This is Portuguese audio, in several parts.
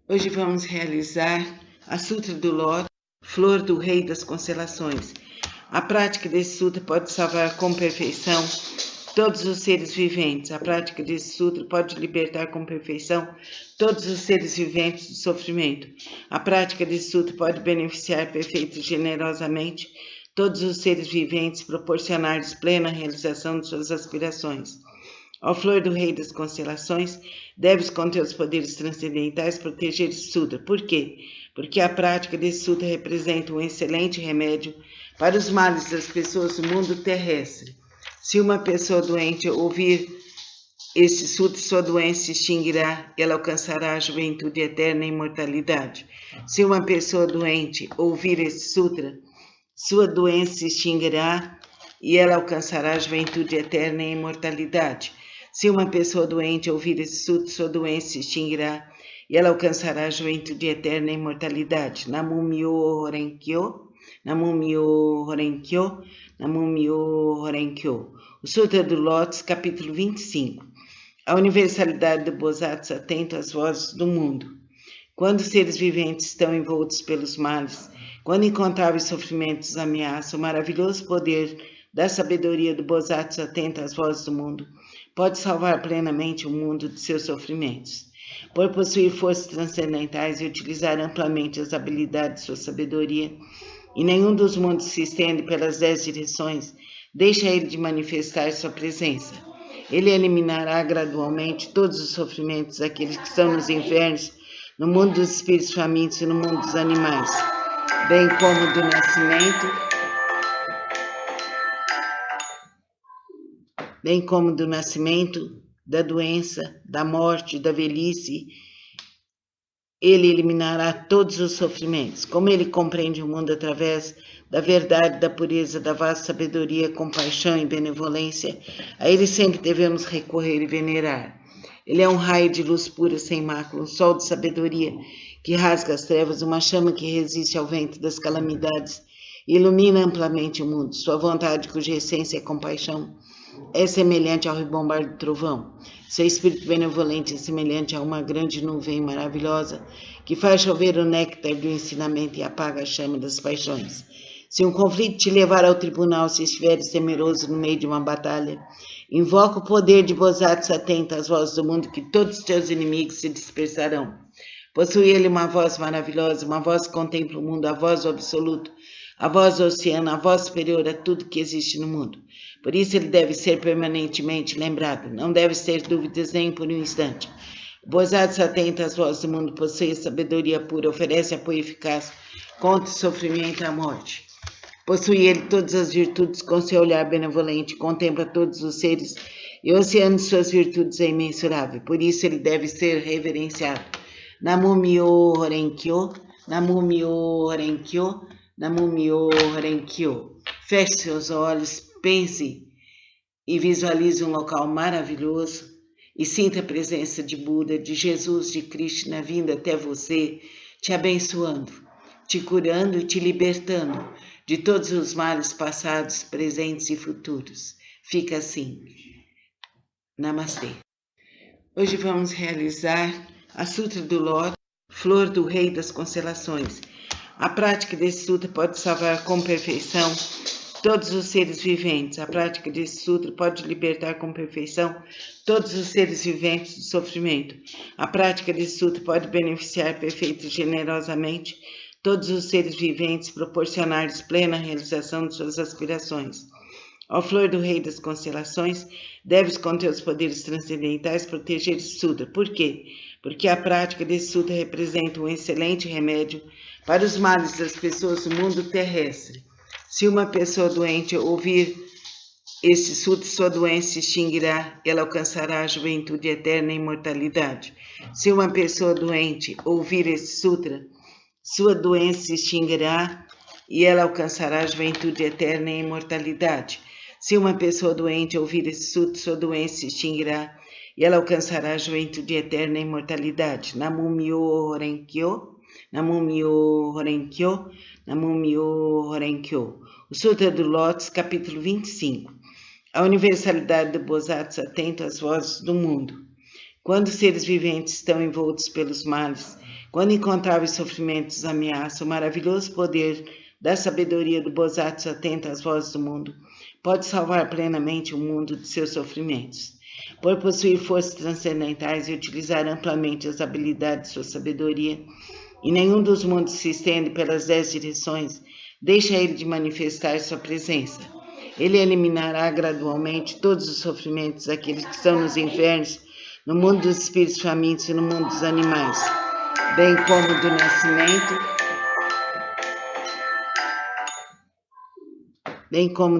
Hoje vamos realizar a Sutra do Lótus, Flor do Rei das Constelações. A prática desse sutra pode salvar com perfeição todos os seres viventes. A prática desse sutra pode libertar com perfeição todos os seres viventes do sofrimento. A prática desse sutra pode beneficiar perfeita e generosamente todos os seres viventes, proporcionar-lhes plena realização de suas aspirações. Ó Flor do Rei das Constelações, deves com teus poderes transcendentais proteger esse sutra. Por quê? Porque a prática desse sutra representa um excelente remédio para os males das pessoas do mundo terrestre. Se uma pessoa doente ouvir este sutra, sua doença se extinguirá e ela alcançará a juventude eterna e imortalidade. Se uma pessoa doente ouvir este sutra, sua doença se extinguirá e ela alcançará a juventude eterna e imortalidade. Se uma pessoa doente ouvir esse sutra, sua doença se extinguirá e ela alcançará a juventude eterna e imortalidade. Namu Myoho Renkyo, Namu Myoho Renkyo, Namu Myoho Renkyo. O Sutra do Lótus, capítulo 25. A universalidade do Bodhisattva atento às vozes do mundo. Quando os seres viventes estão envoltos pelos males, quando incontáveis sofrimentos ameaçam, o maravilhoso poder da sabedoria do Bodhisattva atento às vozes do mundo pode salvar plenamente o mundo de seus sofrimentos. Por possuir forças transcendentais e utilizar amplamente as habilidades de sua sabedoria, e nenhum dos mundos se estende pelas 10 direções, deixa ele de manifestar sua presença. Ele eliminará gradualmente todos os sofrimentos daqueles que estão nos infernos, no mundo dos espíritos famintos e no mundo dos animais, bem como do nascimento, da doença, da morte, da velhice. Ele eliminará todos os sofrimentos. Como ele compreende o mundo através da verdade, da pureza, da vasta sabedoria, compaixão e benevolência, a ele sempre devemos recorrer e venerar. Ele é um raio de luz pura, sem mácula, um sol de sabedoria que rasga as trevas, uma chama que resiste ao vento das calamidades e ilumina amplamente o mundo. Sua vontade, cuja essência é compaixão, é semelhante ao rebombar do trovão. Seu espírito benevolente é semelhante a uma grande nuvem maravilhosa que faz chover o néctar do ensinamento e apaga a chama das paixões. Se um conflito te levar ao tribunal, se estiveres temeroso no meio de uma batalha, invoca o poder de Bodhisattva atento às vozes do mundo, que todos os teus inimigos se dispersarão. Possui ele uma voz maravilhosa, uma voz que contempla o mundo, a voz do absoluto, a voz do oceano, a voz superior a tudo que existe no mundo. Por isso ele deve ser permanentemente lembrado, não deve ter dúvidas nem por um instante. O Bodhisattva atento às vozes do mundo possui a sabedoria pura, oferece apoio eficaz contra o sofrimento e a morte. Possui ele todas as virtudes com seu olhar benevolente, contempla todos os seres e o oceano de suas virtudes é imensurável. Por isso ele deve ser reverenciado. Namu Myoho Renkyo, Namu Myoho Renkyo, Namu Myoho Renkyo. Feche seus olhos, pense e visualize um local maravilhoso e sinta a presença de Buda, de Jesus, de Krishna vindo até você, te abençoando, te curando e te libertando de todos os males passados, presentes e futuros. Fica assim. Namastê. Hoje vamos realizar a Sutra do Lótus, Flor do Rei das Constelações. A prática desse sutra pode salvar com perfeição todos os seres viventes. A prática desse sutra pode libertar com perfeição todos os seres viventes do sofrimento. A prática desse sutra pode beneficiar perfeita e generosamente todos os seres viventes, proporcionar-lhes plena realização de suas aspirações. Ó Flor do Rei das Constelações, deves com teus poderes transcendentais proteger esse sutra. Por quê? Porque a prática desse sutra representa um excelente remédio para os males das pessoas do mundo terrestre. Se uma pessoa doente ouvir este sutra, sua doença se extinguirá e ela alcançará a juventude eterna e imortalidade. Se uma pessoa doente ouvir este sutra, sua doença se extinguirá e ela alcançará a juventude eterna e imortalidade. Se uma pessoa doente ouvir esse sutra, sua doença se extinguirá e ela alcançará a juventude eterna e imortalidade. Namu Myoho Renkyo, Namu Myoho Renkyo, Namu Myoho Renkyo. O Sutra do Lótus, capítulo 25. A universalidade do Bodhisattva atento às vozes do mundo. Quando os seres viventes estão envoltos pelos males, quando incontáveis sofrimentos ameaçam, o maravilhoso poder da sabedoria do Bosatsu atento às vozes do mundo pode salvar plenamente o mundo de seus sofrimentos. Por possuir forças transcendentais e utilizar amplamente as habilidades de sua sabedoria, e nenhum dos mundos se estende pelas 10 direções, deixa ele de manifestar sua presença. Ele eliminará gradualmente todos os sofrimentos daqueles que estão nos infernos, no mundo dos espíritos famintos e no mundo dos animais, bem como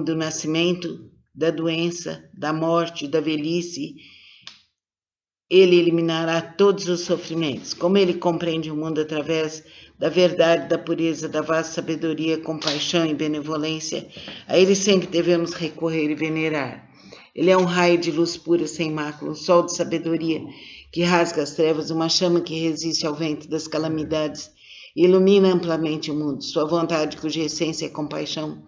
do nascimento, da doença, da morte, da velhice. Ele eliminará todos os sofrimentos. Como ele compreende o mundo através da verdade, da pureza, da vasta sabedoria, compaixão e benevolência, a ele sempre devemos recorrer e venerar. Ele é um raio de luz pura sem mácula, um sol de sabedoria que rasga as trevas, uma chama que resiste ao vento das calamidades e ilumina amplamente o mundo. Sua vontade, cuja essência é compaixão,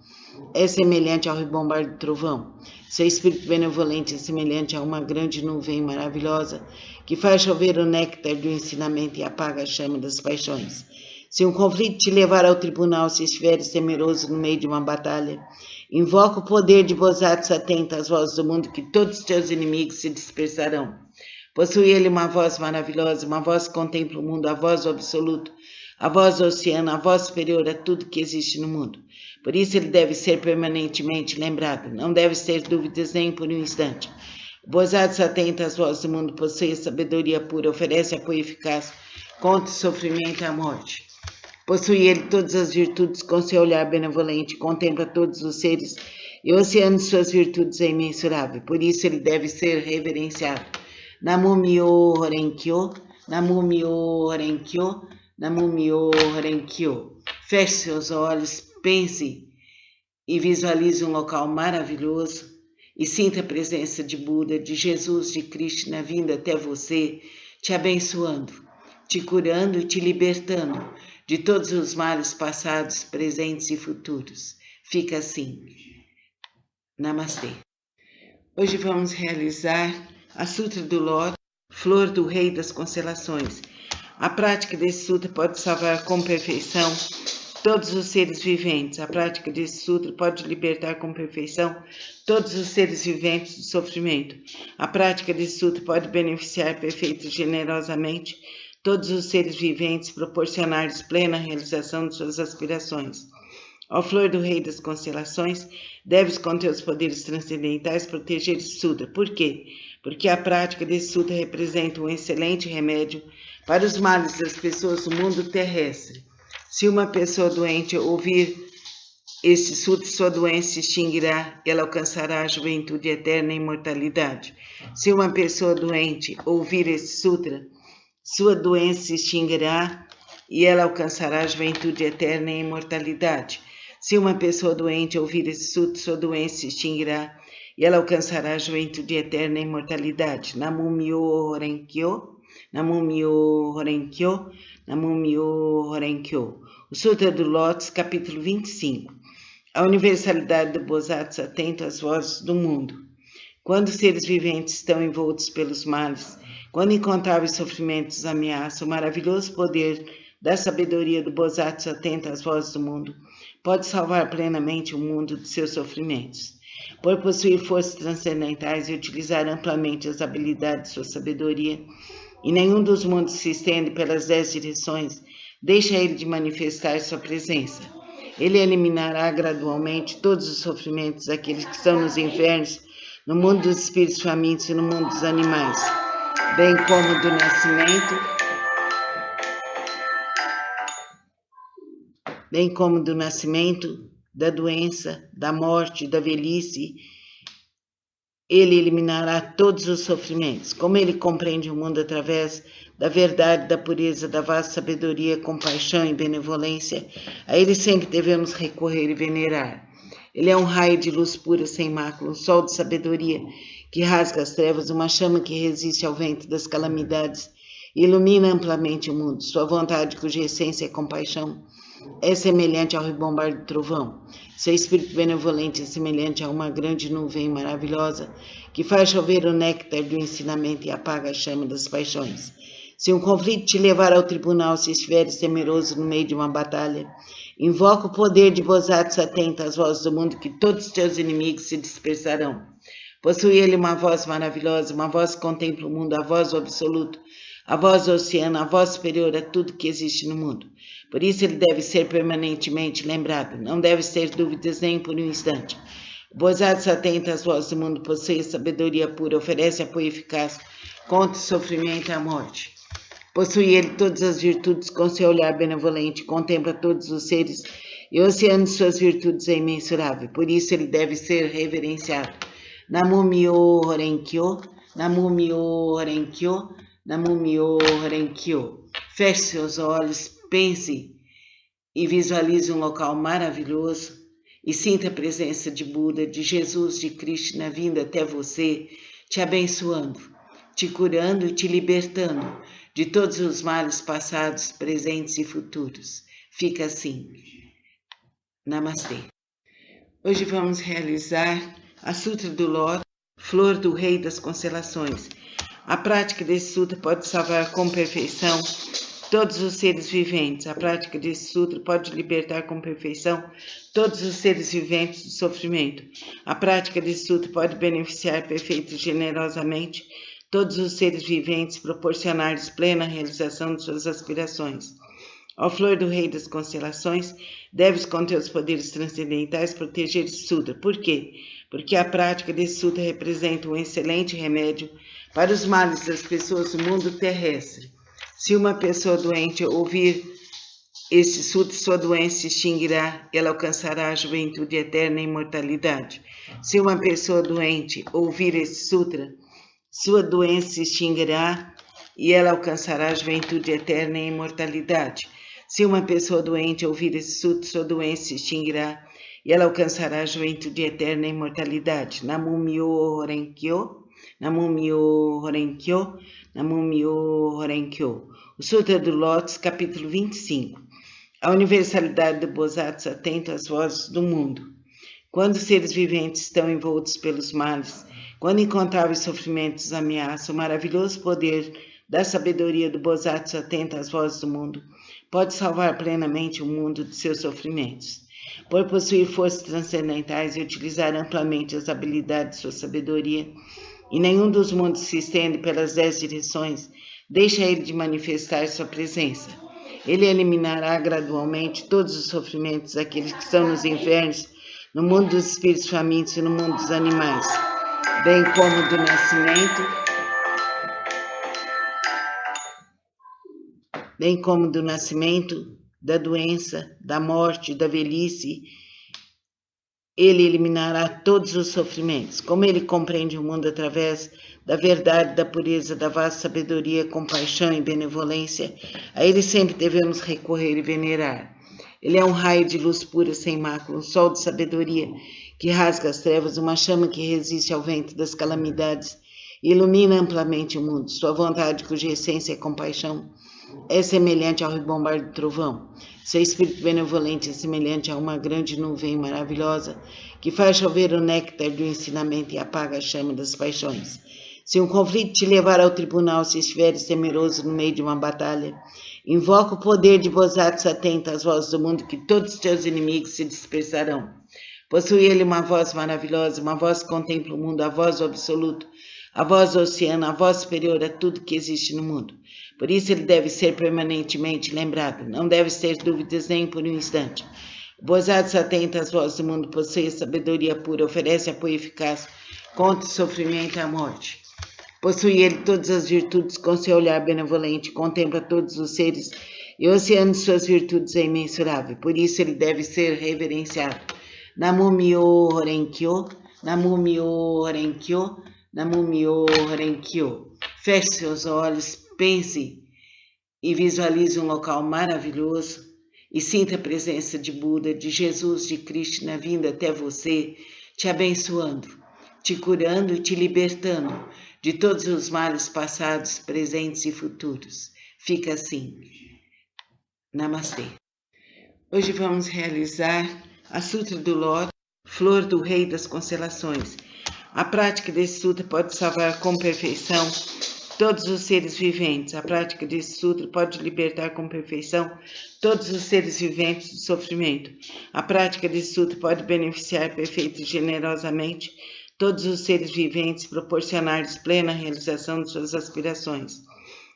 é semelhante ao ribombar do trovão. Seu espírito benevolente é semelhante a uma grande nuvem maravilhosa que faz chover o néctar do ensinamento e apaga a chama das paixões. Se um conflito te levar ao tribunal, se estiveres temeroso no meio de uma batalha, invoca o poder de Bosatsu atento às vozes do mundo, que todos os teus inimigos se dispersarão. Possui ele uma voz maravilhosa, uma voz que contempla o mundo, a voz do absoluto, a voz do oceano, a voz superior a tudo que existe no mundo. Por isso ele deve ser permanentemente lembrado, não deves ter dúvidas nem por um instante. O Bosatsu atento às vozes do mundo possui a sabedoria pura, oferece apoio eficaz contra o sofrimento e a morte. Possui ele todas as virtudes com seu olhar benevolente, contempla todos os seres e o oceano de suas virtudes é imensurável. Por isso ele deve ser reverenciado. Namu-myo Horenkyo, Namu-myo Horenkyo, Namu-myo Horenkyo. Feche seus olhos, pense e visualize um local maravilhoso e sinta a presença de Buda, de Jesus, de Krishna vindo até você, te abençoando, te curando e te libertando de todos os males passados, presentes e futuros. Fica assim. Namastê. Hoje vamos realizar a Sutra do Lótus, Flor do Rei das Constelações. A prática desse sutra pode salvar com perfeição todos os seres viventes. A prática desse sutra pode libertar com perfeição todos os seres viventes do sofrimento. A prática desse sutra pode beneficiar perfeita e generosamente todos os seres viventes, proporcionar-lhes plena realização de suas aspirações. Ó Flor do Rei das Constelações, deves com teus poderes transcendentais proteger esse sutra. Por quê? Porque a prática desse sutra representa um excelente remédio para os males das pessoas do mundo terrestre. Se uma pessoa doente ouvir este sutra, sua doença se extinguirá e ela alcançará a juventude eterna e imortalidade. Se uma pessoa doente ouvir este sutra, sua doença se extinguirá e ela alcançará a juventude eterna e imortalidade. Se uma pessoa doente ouvir esse sutra, sua doença se extinguirá e ela alcançará a juventude eterna e imortalidade. Namu-myo Horenkyo, Namu-myo Horenkyo, Namu-myo Horenkyo. O Sutra do Lótus, capítulo 25. A universalidade do Bosatsu atento às vozes do mundo. Quando os seres viventes estão envoltos pelos males, quando incontáveis sofrimentos ameaçam, o maravilhoso poder da sabedoria do Bosatsu atento às vozes do mundo pode salvar plenamente o mundo de seus sofrimentos. Por possuir forças transcendentais e utilizar amplamente as habilidades de sua sabedoria, e nenhum dos mundos se estende pelas 10 direções, deixa ele de manifestar sua presença. Ele eliminará gradualmente todos os sofrimentos daqueles que estão nos infernos, no mundo dos espíritos famintos e no mundo dos animais, bem como do nascimento, da doença, da morte, da velhice. Ele eliminará todos os sofrimentos. Como ele compreende o mundo através da verdade, da pureza, da vasta sabedoria, compaixão e benevolência, a ele sempre devemos recorrer e venerar. Ele é um raio de luz pura sem mácula, um sol de sabedoria que rasga as trevas, uma chama que resiste ao vento das calamidades e ilumina amplamente o mundo. Sua vontade, cuja essência é compaixão, é semelhante ao ribombar do trovão. Seu espírito benevolente é semelhante a uma grande nuvem maravilhosa que faz chover o néctar do ensinamento e apaga a chama das paixões. Se um conflito te levar ao tribunal, se estiveres temeroso no meio de uma batalha, invoca o poder de Bodhisattva, atenta às vozes do mundo, que todos os teus inimigos se dispersarão. Possui ele uma voz maravilhosa, uma voz que contempla o mundo, a voz do absoluto, a voz do oceano, a voz superior a tudo que existe no mundo. Por isso ele deve ser permanentemente lembrado, não deve ter dúvidas nem por um instante. O Bodhisattva, atenta às vozes do mundo, possui sabedoria pura, oferece apoio eficaz contra o sofrimento e a morte. Possui ele todas as virtudes, com seu olhar benevolente, contempla todos os seres, e o oceano de suas virtudes é imensurável. Por isso ele deve ser reverenciado. Namu Myo Horenkyo, Namu Myo Horenkyo, Namu Myo Horenkyo. Feche seus olhos, pense e visualize um local maravilhoso e sinta a presença de Buda, de Jesus, de Krishna vindo até você, te abençoando, te curando e te libertando de todos os males passados, presentes e futuros. Fica assim. Namastê. Hoje vamos realizar a Sutra do Lótus, Flor do Rei das Constelações. A prática desse sutra pode salvar com perfeição todos os seres viventes. A prática desse sutra pode libertar com perfeição todos os seres viventes do sofrimento. A prática desse sutra pode beneficiar perfeita e generosamente todos os seres viventes, proporcionar-lhes plena realização de suas aspirações. Ó Flor do Rei das Constelações, deves com teus poderes transcendentais proteger esse sutra. Por quê? Porque a prática desse sutra representa um excelente remédio para os males das pessoas do mundo terrestre. Se uma pessoa doente ouvir este sutra, sua doença se extinguirá, ela alcançará a juventude eterna e imortalidade. Se uma pessoa doente ouvir este sutra, sua doença se extinguirá e ela alcançará a juventude eterna e imortalidade. Se uma pessoa doente ouvir esse sutra, sua doença se extinguirá e ela alcançará a juventude eterna e imortalidade. Namu Myo Horenkyo, Namu Myo Horenkyo, Namu Myo Horenkyo. O Sutra do Lótus, capítulo 25. A universalidade do Bodhisattva atento às vozes do mundo. Quando os seres viventes estão envoltos pelos males, quando incontáveis sofrimentos ameaçam, o maravilhoso poder da sabedoria do Bodhisattva atento às vozes do mundo pode salvar plenamente o mundo de seus sofrimentos. Por possuir forças transcendentais e utilizar amplamente as habilidades de sua sabedoria, e nenhum dos mundos se estende pelas 10 direções, deixa ele de manifestar sua presença. Ele eliminará gradualmente todos os sofrimentos daqueles que estão nos infernos, no mundo dos espíritos famintos e no mundo dos animais, bem como do nascimento, da doença, da morte, da velhice. Ele eliminará todos os sofrimentos. Como ele compreende o mundo através da verdade, da pureza, da vasta sabedoria, compaixão e benevolência, a ele sempre devemos recorrer e venerar. Ele é um raio de luz pura, sem mácula, um sol de sabedoria que rasga as trevas, uma chama que resiste ao vento das calamidades e ilumina amplamente o mundo. Sua vontade, cuja essência é compaixão, é semelhante ao rebombar do trovão. Seu espírito benevolente é semelhante a uma grande nuvem maravilhosa que faz chover o néctar do ensinamento e apaga a chama das paixões. Se um conflito te levar ao tribunal, se estiveres temeroso no meio de uma batalha, invoca o poder de Bodhisattva, atenta às vozes do mundo, que todos os teus inimigos se dispersarão. Possui ele uma voz maravilhosa, uma voz que contempla o mundo, a voz do absoluto, a voz do oceano, a voz superior a tudo que existe no mundo. Por isso ele deve ser permanentemente lembrado, não deve ter dúvidas nem por um instante. O Bodhisattva atenta às vozes do mundo, possui sabedoria pura, oferece apoio eficaz contra o sofrimento e a morte. Possui ele todas as virtudes, com seu olhar benevolente, contempla todos os seres, e o oceano de suas virtudes é imensurável. Por isso ele deve ser reverenciado. Namu Myo Horenkyo, Namu Myo Horenkyo, Namu Myo Horenkyo. Feche seus olhos, pense e visualize um local maravilhoso e sinta a presença de Buda, de Jesus, de Krishna vindo até você, te abençoando, te curando e te libertando de todos os males passados, presentes e futuros. Fica assim. Namastê. Hoje vamos realizar a Sutra do Lótus, Flor do Rei das Constelações. A prática desse sutra pode salvar com perfeição todos os seres viventes. A prática desse sutra pode libertar com perfeição todos os seres viventes do sofrimento. A prática desse sutra pode beneficiar perfeita e generosamente todos os seres viventes, proporcionar-lhes plena realização de suas aspirações.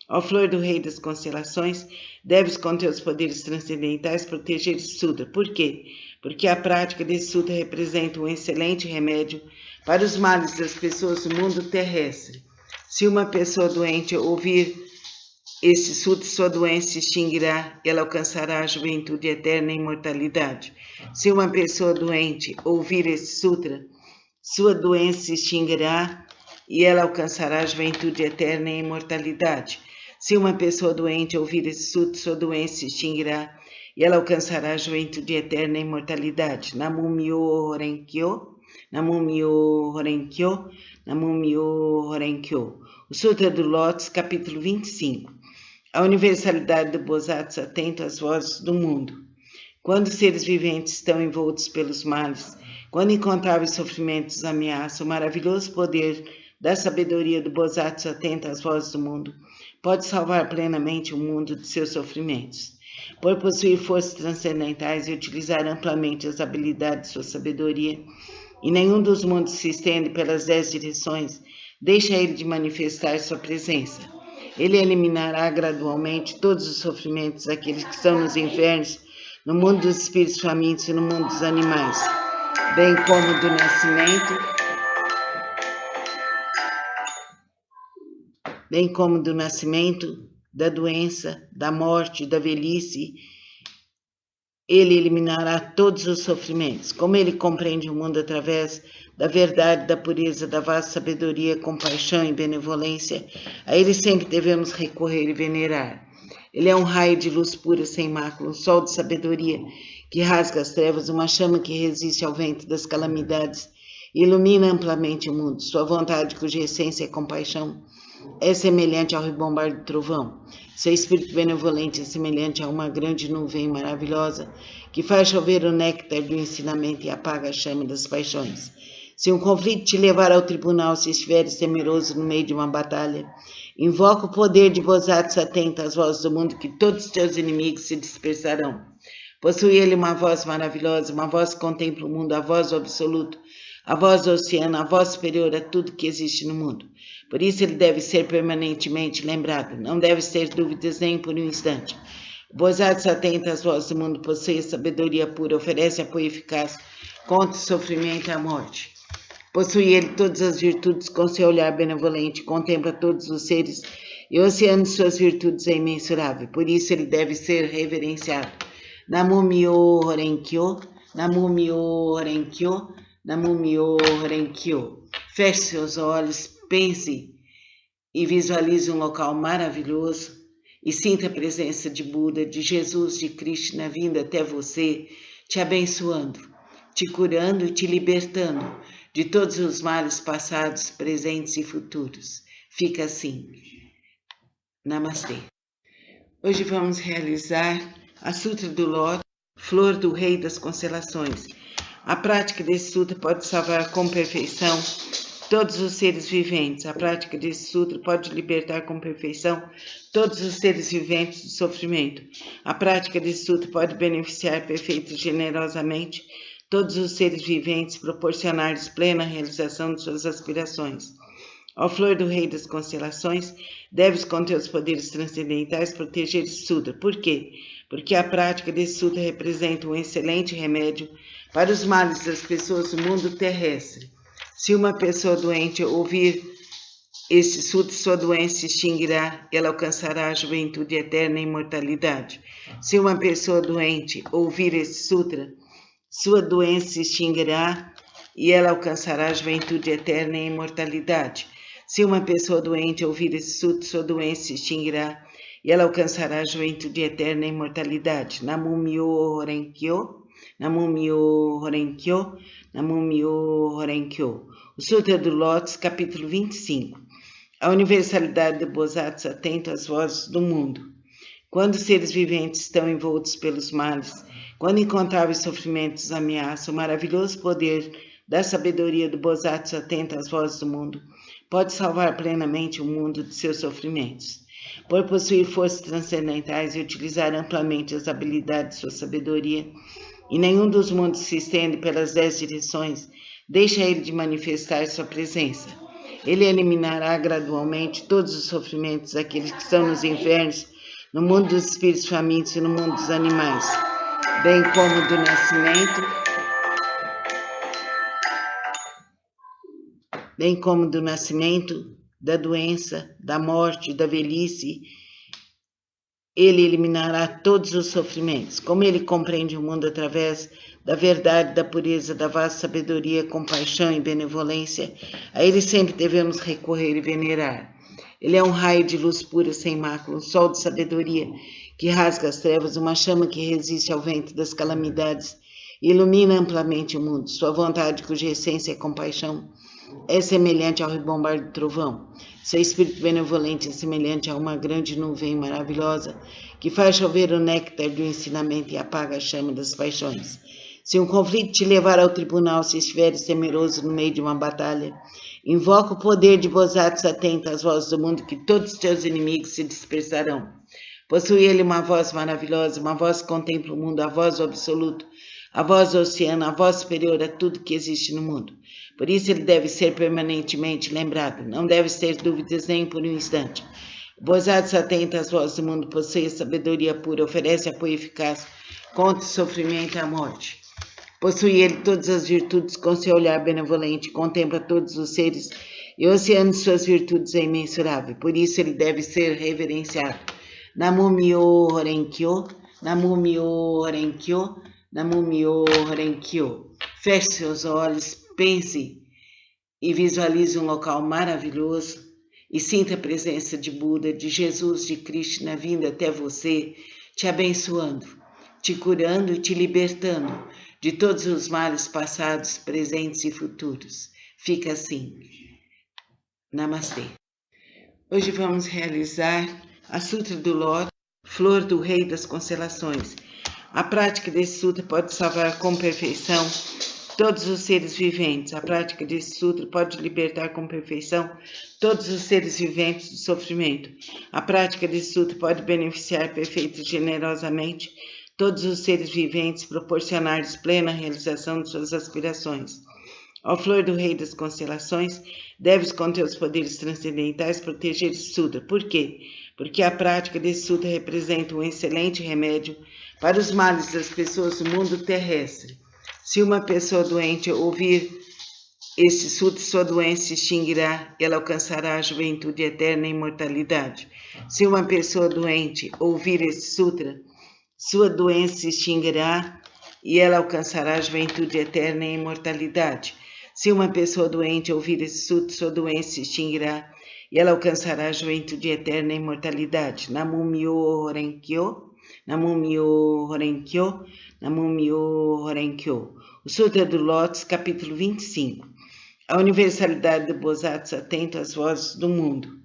Ó flor do rei das constelações, deves com teus poderes transcendentais proteger esse sutra. Por quê? Porque a prática desse sutra representa um excelente remédio para os males das pessoas do mundo terrestre. Se uma pessoa doente ouvir esse sutra, sua doença se extinguirá e ela alcançará a juventude eterna e imortalidade. Se uma pessoa doente ouvir esse sutra, sua doença se extinguirá e ela alcançará a juventude eterna e imortalidade. Se uma pessoa doente ouvir esse sutra, sua doença se extinguirá e ela alcançará a juventude eterna e imortalidade. Namu Myoho Renkyo, Namu Myoho Renkyo, Namu Myoho Renkyo. O Sutra do Lótus, capítulo 25. A universalidade do Bosatsu atento às vozes do mundo. Quando os seres viventes estão envoltos pelos males, quando incontáveis sofrimentos ameaçam, o maravilhoso poder da sabedoria do Bosatsu atento às vozes do mundo pode salvar plenamente o mundo de seus sofrimentos. Por possuir forças transcendentais e utilizar amplamente as habilidades de sua sabedoria, e nenhum dos mundos se estende pelas 10 direções, deixa ele de manifestar sua presença. Ele eliminará gradualmente todos os sofrimentos daqueles que estão nos infernos, no mundo dos espíritos famintos e no mundo dos animais, bem como do nascimento, da doença, da morte, da velhice. Ele eliminará todos os sofrimentos. Como ele compreende o mundo através da verdade, da pureza, da vasta sabedoria, compaixão e benevolência, a ele sempre devemos recorrer e venerar. Ele é um raio de luz pura, sem mácula, um sol de sabedoria que rasga as trevas, uma chama que resiste ao vento das calamidades e ilumina amplamente o mundo. Sua vontade, cuja essência é compaixão, é semelhante ao rebombar do trovão. Seu espírito benevolente é semelhante a uma grande nuvem maravilhosa que faz chover o néctar do ensinamento e apaga a chama das paixões. Se um conflito te levar ao tribunal, se estiveres temeroso no meio de uma batalha, invoca o poder de Bosatsu atento às vozes do mundo, que todos os teus inimigos se dispersarão. Possui ele uma voz maravilhosa, uma voz que contempla o mundo, a voz do absoluto, a voz do oceano, a voz superior a tudo que existe no mundo. Por isso ele deve ser permanentemente lembrado, não deve ter dúvidas nem por um instante. O Bosatsu atento às vozes do mundo possui a sabedoria pura, oferece apoio eficaz contra o sofrimento e a morte. Possui ele todas as virtudes com seu olhar benevolente, contempla todos os seres e o oceano de suas virtudes é imensurável. Por isso ele deve ser reverenciado. Namu Myoho Renkyo, Namu Myoho Renkyo, Namu Myoho Renkyo. Feche seus olhos, pense e visualize um local maravilhoso e sinta a presença de Buda, de Jesus, de Krishna vindo até você, te abençoando, te curando e te libertando de todos os males passados, presentes e futuros. Fica assim. Namastê. Hoje vamos realizar a Sutra do Lótus, Flor do Rei das Constelações. A prática desse sutra pode salvar com perfeição todos os seres viventes. A prática desse sutra pode libertar com perfeição todos os seres viventes do sofrimento. A prática desse sutra pode beneficiar perfeita e generosamente todos os seres viventes, proporcionar-lhes plena realização de suas aspirações. Ó flor do rei das constelações, deves com teus poderes transcendentais proteger esse sutra. Por quê? Porque a prática desse sutra representa um excelente remédio para os males das pessoas do mundo terrestre. Se uma pessoa doente ouvir este sutra, sua doença se extinguirá, ela alcançará a juventude eterna e imortalidade. Se uma pessoa doente ouvir este sutra, sua doença se extinguirá e ela alcançará a juventude eterna e imortalidade. Se uma pessoa doente ouvir esse sutra, sua doença se extinguirá e ela alcançará a juventude eterna e imortalidade. Namu Myoho Renkyo, Namu Myoho Renkyo, Namu Myoho Renkyo. O Sutra do Lótus, capítulo 25. A universalidade do Bosatsu atento às vozes do mundo. Quando os seres viventes estão envoltos pelos males, quando incontáveis sofrimentos ameaçam, o maravilhoso poder da sabedoria do Bosatsu atenta às vozes do mundo, pode salvar plenamente o mundo de seus sofrimentos. Por possuir forças transcendentais e utilizar amplamente as habilidades de sua sabedoria, e nenhum dos mundos se estende pelas 10 direções, deixa ele de manifestar sua presença. Ele eliminará gradualmente todos os sofrimentos daqueles que estão nos infernos, no mundo dos espíritos famintos e no mundo dos animais, bem como do nascimento, da doença, da morte, da velhice. Ele eliminará todos os sofrimentos. Como ele compreende o mundo através da verdade, da pureza, da vasta sabedoria, compaixão e benevolência, a ele sempre devemos recorrer e venerar. Ele é um raio de luz pura sem mácula, um sol de sabedoria que rasga as trevas, uma chama que resiste ao vento das calamidades e ilumina amplamente o mundo. Sua vontade, cuja essência é compaixão, é semelhante ao rebombar do trovão. Seu espírito benevolente é semelhante a uma grande nuvem maravilhosa que faz chover o néctar do ensinamento e apaga a chama das paixões. Se um conflito te levar ao tribunal, se estiveres temeroso no meio de uma batalha, invoca o poder de Bosatsu atenta às vozes do mundo, que todos os teus inimigos se dispersarão. Possui ele uma voz maravilhosa, uma voz que contempla o mundo, a voz do absoluto, a voz do oceano, a voz superior a tudo que existe no mundo. Por isso ele deve ser permanentemente lembrado, não deves ter dúvidas nem por um instante. Bosatsu atenta às vozes do mundo, possui a sabedoria pura, oferece apoio eficaz contra o sofrimento e a morte. Possui ele todas as virtudes com seu olhar benevolente, contempla todos os seres e o oceano de suas virtudes é imensurável. Por isso ele deve ser reverenciado. Namu-myo Horenkyo, Namu-myo Horenkyo, Namu-myo Horenkyo. Feche seus olhos, pense e visualize um local maravilhoso e sinta a presença de Buda, de Jesus, de Krishna vindo até você, te abençoando, te curando e te libertando de todos os males passados, presentes e futuros. Fica assim. Namastê. Hoje vamos realizar a Sutra do Lótus, Flor do Rei das Constelações. A prática desse sutra pode salvar com perfeição todos os seres viventes. A prática desse sutra pode libertar com perfeição todos os seres viventes do sofrimento. A prática desse sutra pode beneficiar perfeita e generosamente todos os seres viventes, proporcionar-lhes plena realização de suas aspirações. Ó Flor do Rei das Constelações, deves com teus poderes transcendentais proteger esse sutra. Por quê? Porque a prática desse sutra representa um excelente remédio para os males das pessoas do mundo terrestre. Se uma pessoa doente ouvir este sutra, sua doença se extinguirá e ela alcançará a juventude eterna e imortalidade. Se uma pessoa doente ouvir este sutra, sua doença se extinguirá e ela alcançará a juventude eterna e imortalidade. Se uma pessoa doente ouvir esse sutra, sua doença se extinguirá e ela alcançará a juventude eterna e imortalidade. Namu-myo Horenkyo, Namu-myo Horenkyo, Namu-myo Horenkyo. O Sutra do Lótus, capítulo 25. A universalidade do Bosatsu atento às vozes do mundo.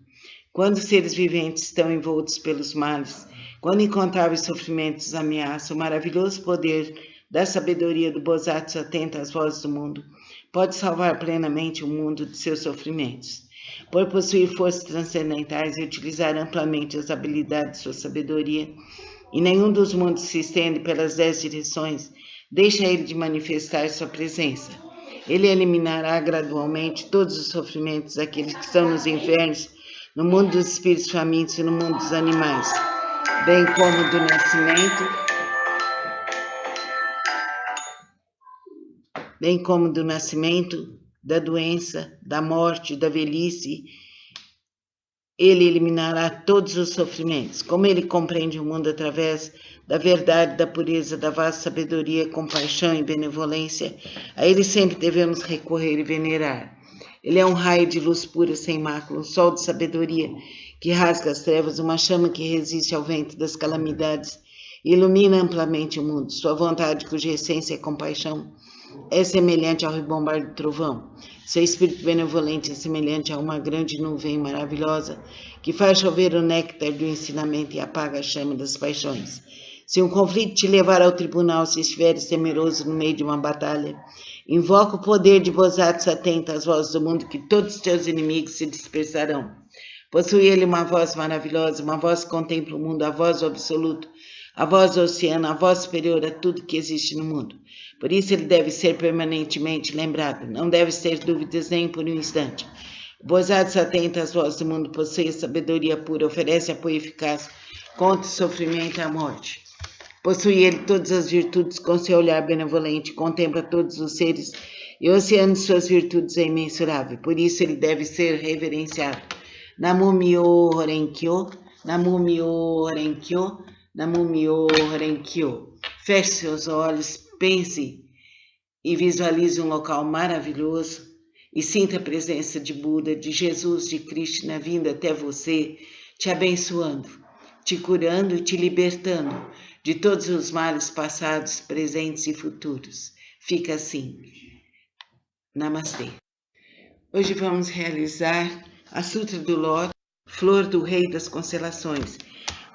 Quando os seres viventes estão envoltos pelos males, quando incontáveis sofrimentos ameaçam, o maravilhoso poder da sabedoria do Bosatsu atento às vozes do mundo pode salvar plenamente o mundo de seus sofrimentos. Por possuir forças transcendentais e utilizar amplamente as habilidades de sua sabedoria, e nenhum dos mundos se estende pelas 10 direções, deixa ele de manifestar sua presença. Ele eliminará gradualmente todos os sofrimentos daqueles que estão nos infernos, no mundo dos espíritos famintos e no mundo dos animais, bem como do nascimento, da doença, da morte, da velhice. Ele eliminará todos os sofrimentos. Como ele compreende o mundo através da verdade, da pureza, da vasta sabedoria, compaixão e benevolência, a ele sempre devemos recorrer e venerar. Ele é um raio de luz pura sem mácula, um sol de sabedoria que rasga as trevas, uma chama que resiste ao vento das calamidades e ilumina amplamente o mundo. Sua vontade, cuja essência é compaixão, é semelhante ao rebombar do trovão. Seu espírito benevolente é semelhante a uma grande nuvem maravilhosa que faz chover o néctar do ensinamento e apaga a chama das paixões. Se um conflito te levar ao tribunal, se estiveres temeroso no meio de uma batalha, invoca o poder de Bodhisattva, atenta às vozes do mundo, que todos os teus inimigos se dispersarão. Possui ele uma voz maravilhosa, uma voz que contempla o mundo, a voz do absoluto, a voz do oceano, a voz superior a tudo que existe no mundo. Por isso ele deve ser permanentemente lembrado, não deves ter dúvidas nem por um instante. O Bodhisattva, atenta às vozes do mundo, possui a sabedoria pura, oferece apoio eficaz contra o sofrimento e a morte. Possui ele todas as virtudes, com seu olhar benevolente, contempla todos os seres, e o oceano de suas virtudes é imensurável. Por isso ele deve ser reverenciado. Namu Myo Horenkyo, Namu Myo Horenkyo, Namu Myo Horenkyo. Feche seus olhos, pense e visualize um local maravilhoso e sinta a presença de Buda, de Jesus, de Krishna vindo até você, te abençoando, te curando e te libertando de todos os males passados, presentes e futuros. Fica assim. Namastê. Hoje vamos realizar a Sutra do Lótus, Flor do Rei das Constelações.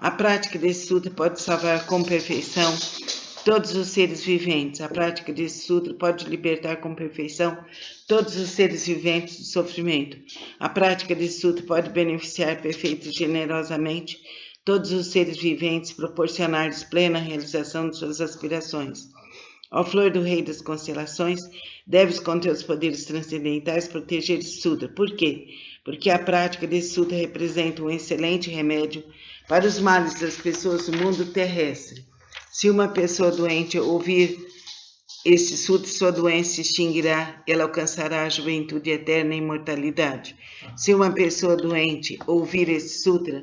A prática desse sutra pode salvar com perfeição todos os seres viventes. A prática desse sutra pode libertar com perfeição todos os seres viventes do sofrimento. A prática desse sutra pode beneficiar perfeita e generosamente todos os seres viventes, proporcionar-lhes plena realização de suas aspirações. Ó Flor do Rei das Constelações, deves com teus poderes transcendentais proteger esse sutra. Por quê? Porque a prática desse sutra representa um excelente remédio para os males das pessoas do mundo terrestre. Se uma pessoa doente ouvir este sutra, sua doença se extinguirá, ela alcançará a juventude eterna e imortalidade. Se uma pessoa doente ouvir este sutra,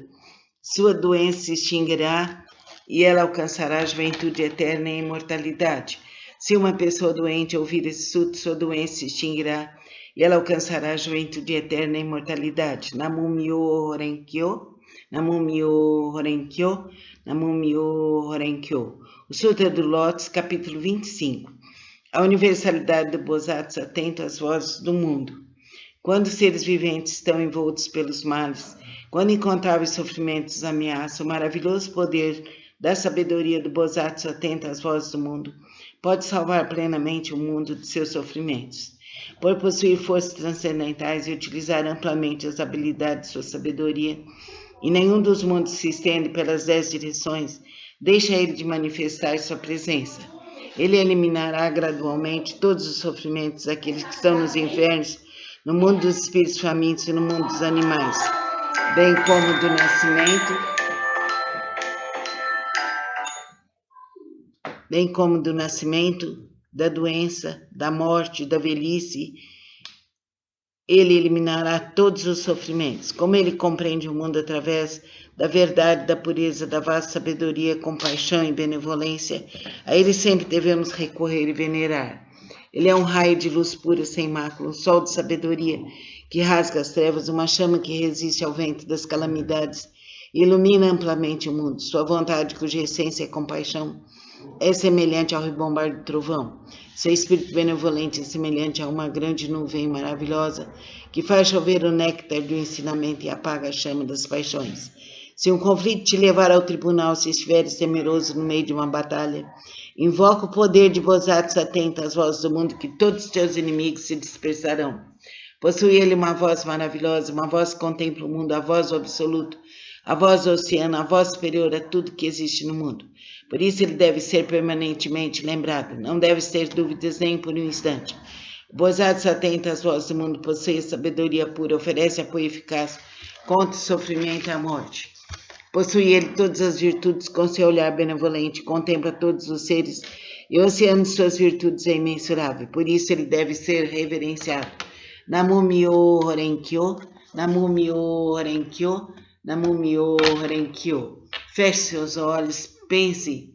sua doença se extinguirá e ela alcançará a juventude eterna e imortalidade. Se uma pessoa doente ouvir esse sutra, sua doença se extinguirá e ela alcançará a juventude eterna e imortalidade. Namu Myo Horenkyo, Namu Myo Horenkyo, Namu Myo Horenkyo. O Sutra do Lótus, capítulo 25. A universalidade do Bodhisattva atento às vozes do mundo. Quando os seres viventes estão envoltos pelos males, quando incontáveis sofrimentos ameaçam, o maravilhoso poder da sabedoria do Bodhisattva atento às vozes do mundo pode salvar plenamente o mundo de seus sofrimentos. Por possuir forças transcendentais e utilizar amplamente as habilidades de sua sabedoria, e nenhum dos mundos se estende pelas 10 direções, deixa ele de manifestar sua presença. Ele eliminará gradualmente todos os sofrimentos daqueles que estão nos infernos, no mundo dos espíritos famintos e no mundo dos animais, bem como do nascimento, da doença, da morte, da velhice. Ele eliminará todos os sofrimentos. Como ele compreende o mundo através da verdade, da pureza, da vasta sabedoria, compaixão e benevolência, a ele sempre devemos recorrer e venerar. Ele é um raio de luz pura, sem mácula, um sol de sabedoria que rasga as trevas, uma chama que resiste ao vento das calamidades e ilumina amplamente o mundo. Sua vontade, cuja essência é compaixão, é semelhante ao rebombar do trovão. Seu espírito benevolente é semelhante a uma grande nuvem maravilhosa que faz chover o néctar do ensinamento e apaga a chama das paixões. Se um conflito te levar ao tribunal, se estiveres temeroso no meio de uma batalha, invoca o poder de Bodhisattva, atenta às vozes do mundo, que todos os teus inimigos se dispersarão. Possui ele uma voz maravilhosa, uma voz que contempla o mundo, a voz do absoluto, a voz do oceano, a voz superior a tudo que existe no mundo. Por isso ele deve ser permanentemente lembrado, não deves ter dúvidas nem por um instante. O Bodhisattva, atenta às vozes do mundo, possui a sabedoria pura, oferece apoio eficaz contra o sofrimento e a morte. Possui ele todas as virtudes, com seu olhar benevolente, contempla todos os seres, e o oceano de suas virtudes é imensurável. Por isso ele deve ser reverenciado. Namu Myo Horenkyo, Namu Myo Horenkyo, Namu Myo Horenkyo. Feche seus olhos, pense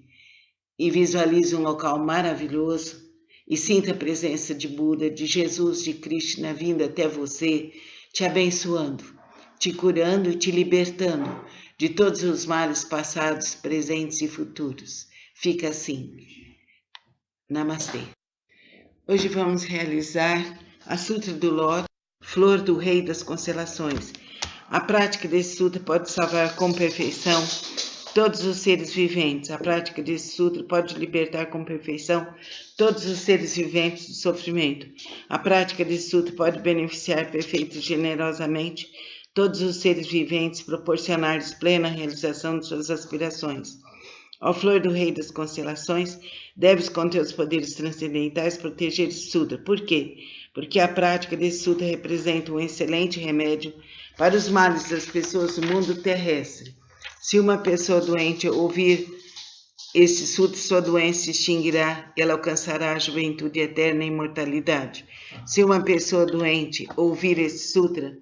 e visualize um local maravilhoso e sinta a presença de Buda, de Jesus, de Krishna vindo até você, te abençoando, te curando e te libertando de todos os males passados, presentes e futuros. Fica assim. Namastê. Hoje vamos realizar a Sutra do Lótus, Flor do Rei das Constelações. A prática desse sutra pode salvar com perfeição todos os seres viventes. A prática desse sutra pode libertar com perfeição todos os seres viventes do sofrimento. A prática desse sutra pode beneficiar perfeita e generosamente todos os seres viventes, proporcionar-lhes plena realização de suas aspirações. Ó flor do rei das constelações, deves com teus poderes transcendentais proteger esse sutra. Por quê? Porque a prática desse sutra representa um excelente remédio para os males das pessoas do mundo terrestre. Se uma pessoa doente ouvir esse sutra, sua doença se extinguirá e ela alcançará a juventude eterna e imortalidade. Se uma pessoa doente ouvir esse sutra,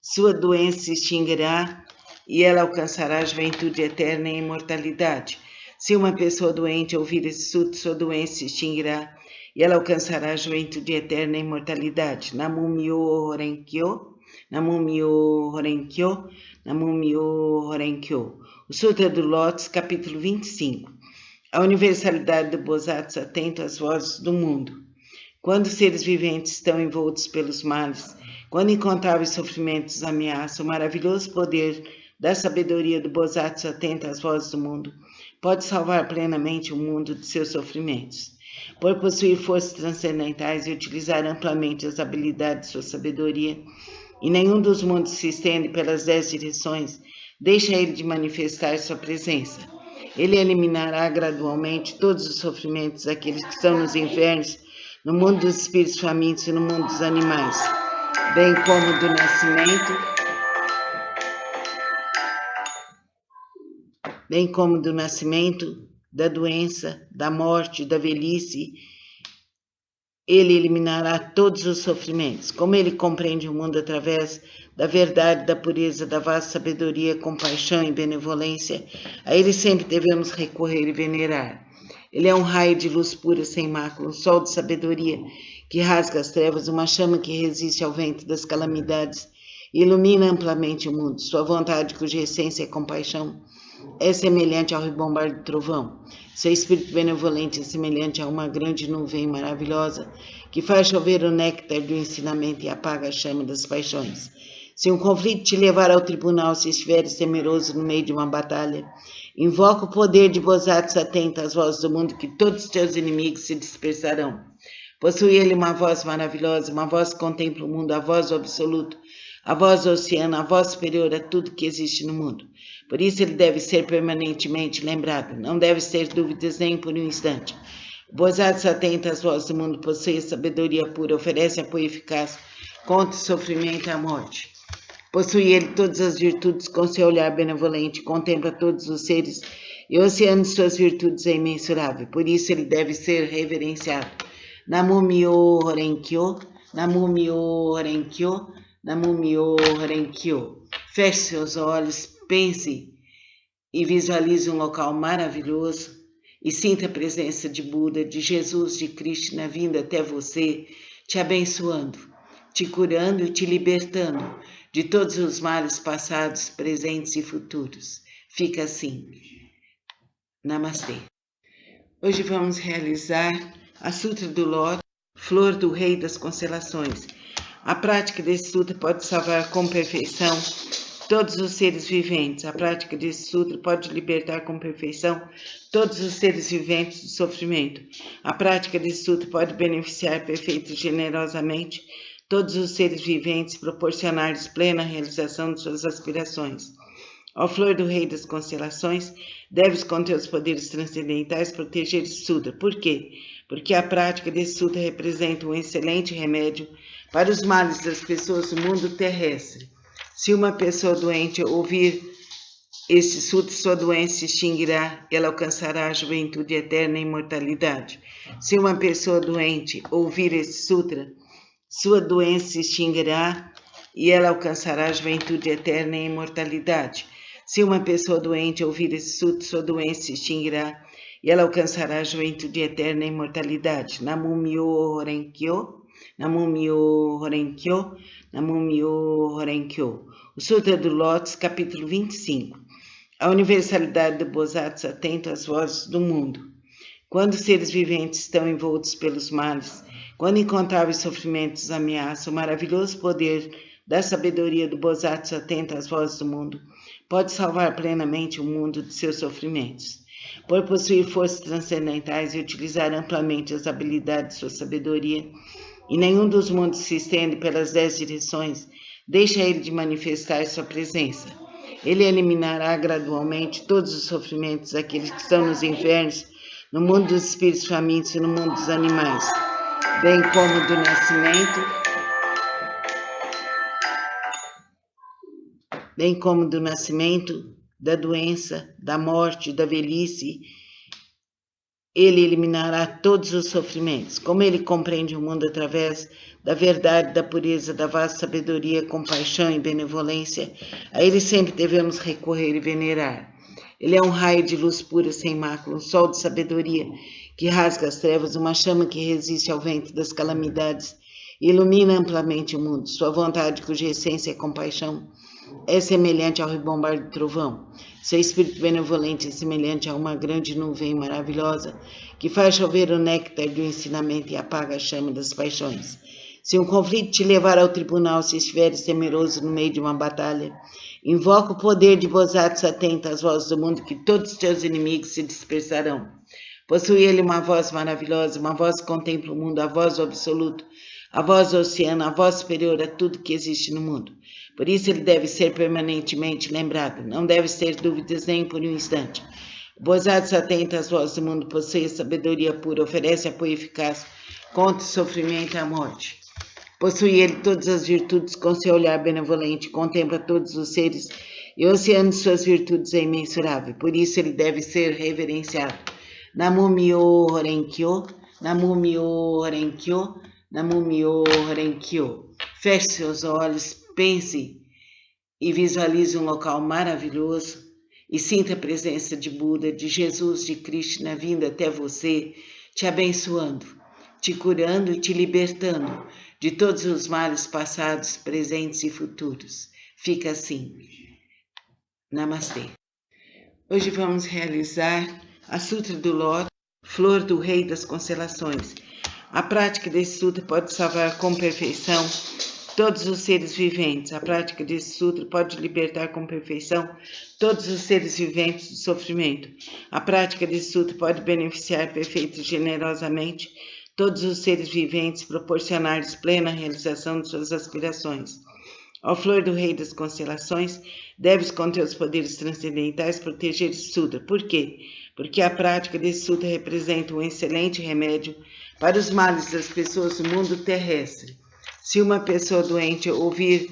sua doença se extinguirá e ela alcançará a juventude eterna e imortalidade. Se uma pessoa doente ouvir esse sutra, sua doença se extinguirá e ela alcançará a juventude eterna e imortalidade. Namu Myoho Renkyo, Namu Myoho Renkyo, Namu Myoho Renkyo. O Sutra do Lótus, capítulo 25. A universalidade do Bodhisattva atento às vozes do mundo. Quando os seres viventes estão envoltos pelos males, quando incontáveis sofrimentos ameaçam, o maravilhoso poder da sabedoria do Bodhisattva atento às vozes do mundo pode salvar plenamente o mundo de seus sofrimentos. Por possuir forças transcendentais e utilizar amplamente as habilidades de sua sabedoria, e nenhum dos mundos se estende pelas 10 direções, deixa ele de manifestar sua presença. Ele eliminará gradualmente todos os sofrimentos daqueles que estão nos infernos, no mundo dos espíritos famintos e no mundo dos animais, bem como do nascimento, da doença, da morte, da velhice. Ele eliminará todos os sofrimentos. Como ele compreende o mundo através da verdade, da pureza, da vasta sabedoria, compaixão e benevolência, a ele sempre devemos recorrer e venerar. Ele é um raio de luz pura sem mácula, um sol de sabedoria que rasga as trevas, uma chama que resiste ao vento das calamidades e ilumina amplamente o mundo. Sua vontade, cuja essência é compaixão, é semelhante ao rebombar do trovão. Seu espírito benevolente é semelhante a uma grande nuvem maravilhosa que faz chover o néctar do ensinamento e apaga a chama das paixões. Se um conflito te levar ao tribunal, se estiveres temeroso no meio de uma batalha, invoca o poder de Bodhisattva atento às vozes do mundo, que todos os teus inimigos se dispersarão. Possui ele uma voz maravilhosa, uma voz que contempla o mundo, a voz do absoluto, a voz do oceano, a voz superior a tudo que existe no mundo. Por isso ele deve ser permanentemente lembrado, não deve ter dúvidas nem por um instante. O Bodhisattva atento às vozes do mundo possui a sabedoria pura, oferece apoio eficaz contra o sofrimento e a morte. Possui ele todas as virtudes com seu olhar benevolente, contempla todos os seres e o oceano de suas virtudes é imensurável. Por isso ele deve ser reverenciado. Namu Myoho Renkyo, Namu Myoho Renkyo, Namu Myoho Renkyo. Feche seus olhos, pense e visualize um local maravilhoso e sinta a presença de Buda, de Jesus, de Krishna vindo até você, te abençoando, te curando e te libertando de todos os males passados, presentes e futuros. Fica assim. Namastê. Hoje vamos realizar a Sutra do Lótus, Flor do Rei das Constelações. A prática desse sutra pode salvar com perfeição todos os seres viventes. A prática desse sutra pode libertar com perfeição todos os seres viventes do sofrimento. A prática desse sutra pode beneficiar perfeita e generosamente todos os seres viventes, proporcionar-lhes plena realização de suas aspirações. Ó flor do rei das constelações, deves com teus poderes transcendentais proteger esse sutra. Por quê? Porque a prática desse sutra representa um excelente remédio para os males das pessoas do mundo terrestre. Se uma pessoa doente ouvir este sutra, sua doença se extinguirá, ela alcançará a juventude eterna e imortalidade. Se uma pessoa doente ouvir este sutra, sua doença se extinguirá e ela alcançará a juventude eterna e imortalidade. Se uma pessoa doente ouvir esse sutra, sua doença se extinguirá e ela alcançará a juventude eterna e imortalidade. Namu Myoho Renkyo, Namu Myoho Renkyo, Namu Myoho Renkyo. O Sutra do Lótus, capítulo 25. A universalidade do Bodhisattva atento às vozes do mundo. Quando os seres viventes estão envoltos pelos males, quando incontáveis sofrimentos ameaçam, o maravilhoso poder da sabedoria do Bodhisattva atento às vozes do mundo pode salvar plenamente o mundo de seus sofrimentos. Por possuir forças transcendentais e utilizar amplamente as habilidades de sua sabedoria, e nenhum dos mundos se estende pelas 10 direções, deixa ele de manifestar sua presença. Ele eliminará gradualmente todos os sofrimentos daqueles que estão nos infernos, no mundo dos espíritos famintos e no mundo dos animais, bem como do nascimento, da doença, da morte, da velhice. Ele eliminará todos os sofrimentos. Como ele compreende o mundo através da verdade, da pureza, da vasta sabedoria, compaixão e benevolência, a ele sempre devemos recorrer e venerar. Ele é um raio de luz pura, sem mácula, um sol de sabedoria que rasga as trevas, uma chama que resiste ao vento das calamidades e ilumina amplamente o mundo. Sua vontade, cuja essência é compaixão, é semelhante ao rebombar do trovão. Seu espírito benevolente é semelhante a uma grande nuvem maravilhosa que faz chover o néctar do ensinamento e apaga a chama das paixões. Se um conflito te levar ao tribunal, se estiveres temeroso no meio de uma batalha, invoca o poder de Bodhisattva, atenta às vozes do mundo, que todos os teus inimigos se dispersarão. Possui ele uma voz maravilhosa, uma voz que contempla o mundo, a voz do absoluto, a voz do oceano, a voz superior a tudo que existe no mundo. Por isso ele deve ser permanentemente lembrado, não deves ter dúvidas nem por um instante. O Bodhisattva, atenta às vozes do mundo, possui a sabedoria pura, oferece apoio eficaz contra o sofrimento e a morte. Possui ele todas as virtudes, com seu olhar benevolente, contempla todos os seres e o oceano de suas virtudes é imensurável. Por isso ele deve ser reverenciado. Namu Myo Horenkyo, Namu Myo Horenkyo, Namu Myo Horenkyo. Feche seus olhos, pense e visualize um local maravilhoso e sinta a presença de Buda, de Jesus, de Krishna vindo até você, te abençoando, te curando e te libertando de todos os males passados, presentes e futuros. Fica assim. Namastê. Hoje vamos realizar a Sutra do Lótus, Flor do Rei das Constelações. A prática desse sutra pode salvar com perfeição todos os seres viventes. A prática desse sutra pode libertar com perfeição todos os seres viventes do sofrimento. A prática desse sutra pode beneficiar perfeita e generosamente todos os seres viventes, proporcionar-lhes plena realização de suas aspirações. Ó Flor do Rei das Constelações, deves com teus poderes transcendentais proteger esse sutra. Por quê? Porque a prática desse sutra representa um excelente remédio para os males das pessoas do mundo terrestre. Se uma pessoa doente ouvir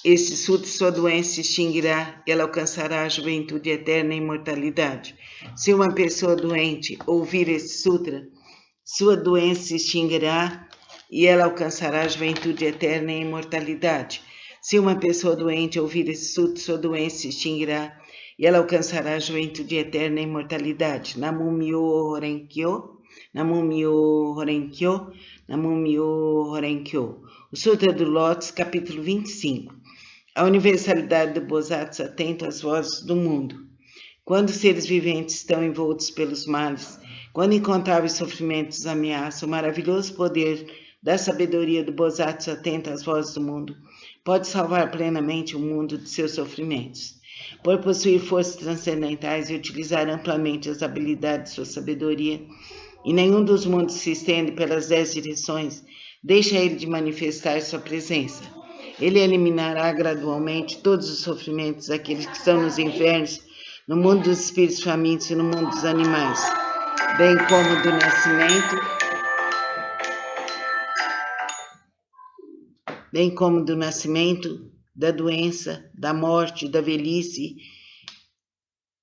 este sutra, sua doença se extinguirá e ela alcançará a juventude eterna e imortalidade. Se uma pessoa doente ouvir este sutra, sua doença se extinguirá e ela alcançará a juventude eterna e imortalidade. Se uma pessoa doente ouvir esse sutra, sua doença se extinguirá e ela alcançará a juventude eterna e imortalidade. Namu Myo Horenkyo, Namu Myo Horenkyo, Namu Myo Horenkyo. O Sutra do Lótus, capítulo 25. A universalidade do Bodhisattva atento às vozes do mundo. Quando os seres viventes estão envoltos pelos males, quando incontáveis sofrimentos ameaçam, o maravilhoso poder da sabedoria do Bodhisattva atento às vozes do mundo pode salvar plenamente o mundo de seus sofrimentos. Por possuir forças transcendentais e utilizar amplamente as habilidades de sua sabedoria, e nenhum dos mundos se estende pelas 10 direções, deixa ele de manifestar sua presença. Ele eliminará gradualmente todos os sofrimentos daqueles que estão nos infernos, no mundo dos espíritos famintos e no mundo dos animais, bem como do nascimento, da doença, da morte, da velhice.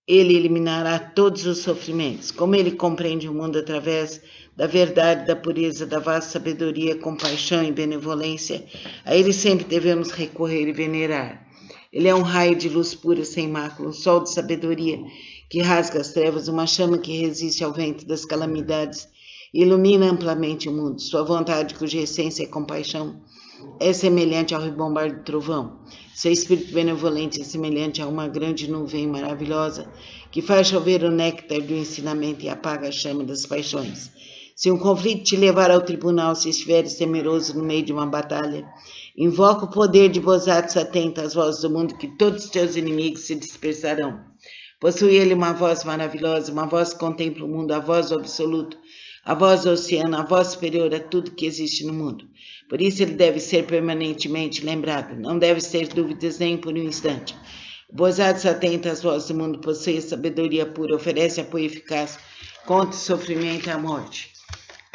Ele eliminará todos os sofrimentos. Como ele compreende o mundo através da verdade, da pureza, da vasta sabedoria, compaixão e benevolência, a ele sempre devemos recorrer e venerar. Ele é um raio de luz pura, sem mácula, um sol de sabedoria que rasga as trevas, uma chama que resiste ao vento das calamidades e ilumina amplamente o mundo. Sua vontade, cuja essência é compaixão, é semelhante ao rebombar do trovão. Seu espírito benevolente é semelhante a uma grande nuvem maravilhosa que faz chover o néctar do ensinamento e apaga a chama das paixões. Se um conflito te levar ao tribunal, se estiveres temeroso no meio de uma batalha, invoca o poder de Bodhisattva, atenta às vozes do mundo, que todos os teus inimigos se dispersarão. Possui ele uma voz maravilhosa, uma voz que contempla o mundo, a voz do absoluto, a voz do oceano, a voz superior a tudo que existe no mundo. Por isso ele deve ser permanentemente lembrado, não deve ter dúvidas nem por um instante. O Bodhisattva, atenta às vozes do mundo, possui a sabedoria pura, oferece apoio eficaz contra o sofrimento e a morte.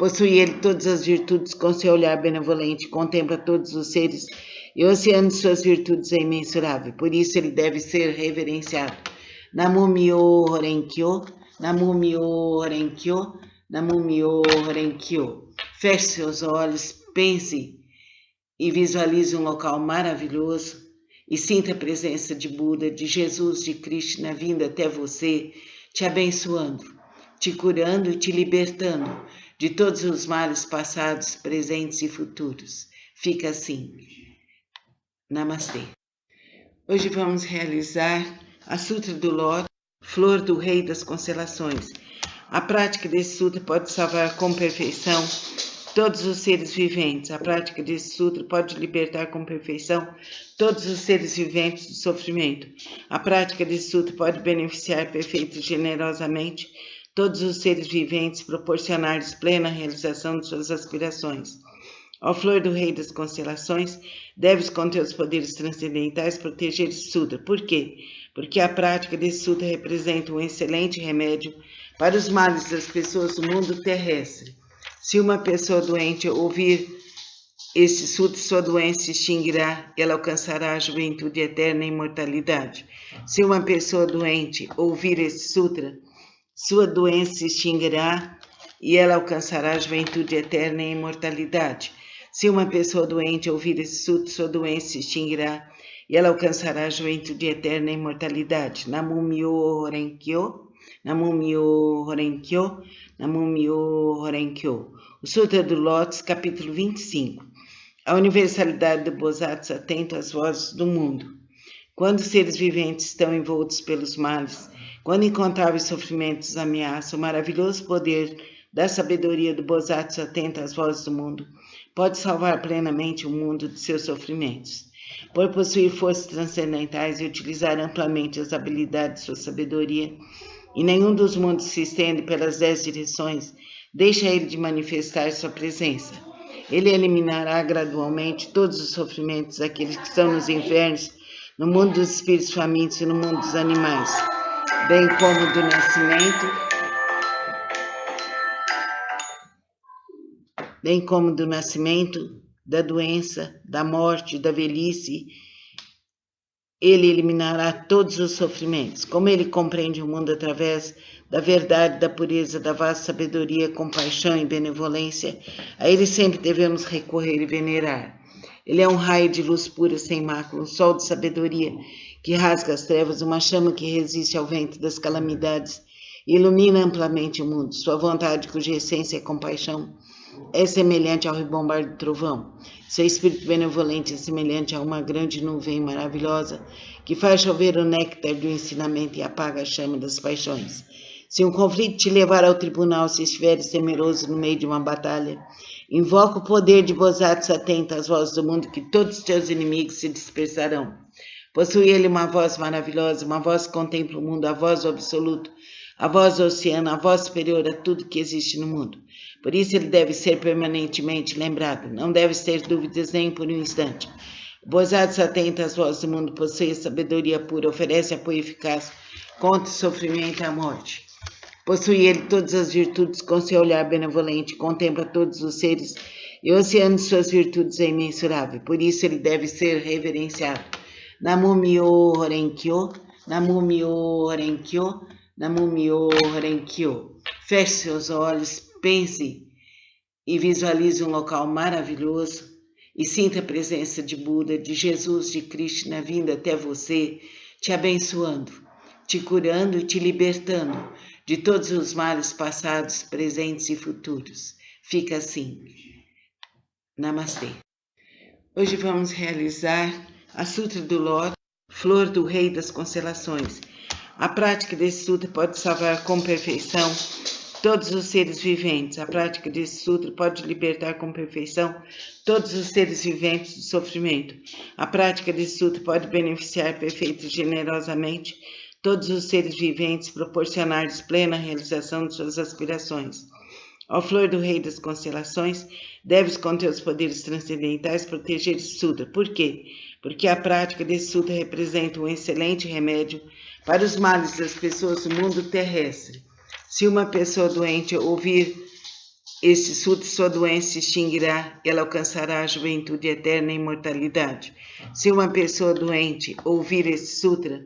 Possui ele todas as virtudes, com seu olhar benevolente, contempla todos os seres, e o oceano de suas virtudes é imensurável. Por isso ele deve ser reverenciado. Namu Myo Horenkyo, Namu Myo Horenkyo, Namu Myo Horenkyo. Feche seus olhos, pense e visualize um local maravilhoso e sinta a presença de Buda, de Jesus, de Krishna vindo até você, te abençoando, te curando e te libertando de todos os males passados, presentes e futuros. Fica assim. Namastê. Hoje vamos realizar a Sutra do Lótus, Flor do Rei das Constelações. A prática desse sutra pode salvar com perfeição todos os seres viventes. A prática desse sutra pode libertar com perfeição todos os seres viventes do sofrimento. A prática desse sutra pode beneficiar perfeita e generosamente todos os seres viventes, proporcionar-lhes plena realização de suas aspirações. Ó Flor do Rei das Constelações, deves com teus poderes transcendentais proteger esse sutra. Por quê? Porque a prática desse sutra representa um excelente remédio para os males das pessoas do mundo terrestre. Se uma pessoa doente ouvir este sutra, sua doença se extinguirá, ela alcançará a juventude eterna e imortalidade. Se uma pessoa doente ouvir este sutra, sua doença se extinguirá e ela alcançará a juventude eterna e imortalidade. Se uma pessoa doente ouvir esse sutra, sua doença se extinguirá e ela alcançará a juventude eterna e imortalidade. Namu Myo Horenkyo, Namu Myo Horenkyo, Namu Myo Horenkyo. O Sutra do Lótus, capítulo 25. A universalidade do Bodhisattva atento às vozes do mundo. Quando os seres viventes estão envoltos pelos males, quando incontáveis sofrimentos ameaçam, o maravilhoso poder da sabedoria do Bodhisattva atento às vozes do mundo pode salvar plenamente o mundo de seus sofrimentos. Por possuir forças transcendentais e utilizar amplamente as habilidades de sua sabedoria, e nenhum dos mundos se estende pelas 10 direções, deixa ele de manifestar sua presença. Ele eliminará gradualmente todos os sofrimentos daqueles que estão nos infernos, no mundo dos espíritos famintos e no mundo dos animais, bem como do nascimento, da doença, da morte, da velhice. Ele eliminará todos os sofrimentos. Como ele compreende o mundo através da verdade, da pureza, da vasta sabedoria, compaixão e benevolência, a ele sempre devemos recorrer e venerar. Ele é um raio de luz pura, sem mácula, um sol de sabedoria que rasga as trevas, uma chama que resiste ao vento das calamidades e ilumina amplamente o mundo. Sua vontade, cuja essência é compaixão, é semelhante ao rebombar do trovão. Seu espírito benevolente é semelhante a uma grande nuvem maravilhosa que faz chover o néctar do ensinamento e apaga a chama das paixões. Se um conflito te levar ao tribunal, se estiveres temeroso no meio de uma batalha, invoca o poder de Bodhisattva, atenta às vozes do mundo, que todos os teus inimigos se dispersarão. Possui ele uma voz maravilhosa, uma voz que contempla o mundo, a voz do absoluto, a voz do oceano, a voz superior a tudo que existe no mundo. Por isso ele deve ser permanentemente lembrado, não deves ter dúvidas nem por um instante. O Bodhisattva atenta às vozes do mundo, possui a sabedoria pura, oferece apoio eficaz contra o sofrimento e a morte. Possui ele todas as virtudes, com seu olhar benevolente, contempla todos os seres, e o oceano de suas virtudes é imensurável. Por isso ele deve ser reverenciado. Namu Myo Horenkyo, Namu Myo Horenkyo, Namu Myo Horenkyo. Feche seus olhos, pense e visualize um local maravilhoso e sinta a presença de Buda, de Jesus, de Krishna vindo até você, te abençoando, te curando e te libertando de todos os males passados, presentes e futuros. Fica assim. Namastê. Hoje vamos realizar a Sutra do Lótus, Flor do Rei das Constelações. A prática desse sutra pode salvar com perfeição todos os seres viventes. A prática desse sutra pode libertar com perfeição todos os seres viventes do sofrimento. A prática desse sutra pode beneficiar perfeita e generosamente todos os seres viventes, proporcionar-lhes plena realização de suas aspirações. Ó flor do rei das constelações, deves com teus poderes transcendentais proteger esse sutra. Por quê? Porque a prática desse sutra representa um excelente remédio para os males das pessoas do mundo terrestre. Se uma pessoa doente ouvir este sutra, sua doença se extinguirá e ela alcançará a juventude eterna e imortalidade. Se uma pessoa doente ouvir este sutra,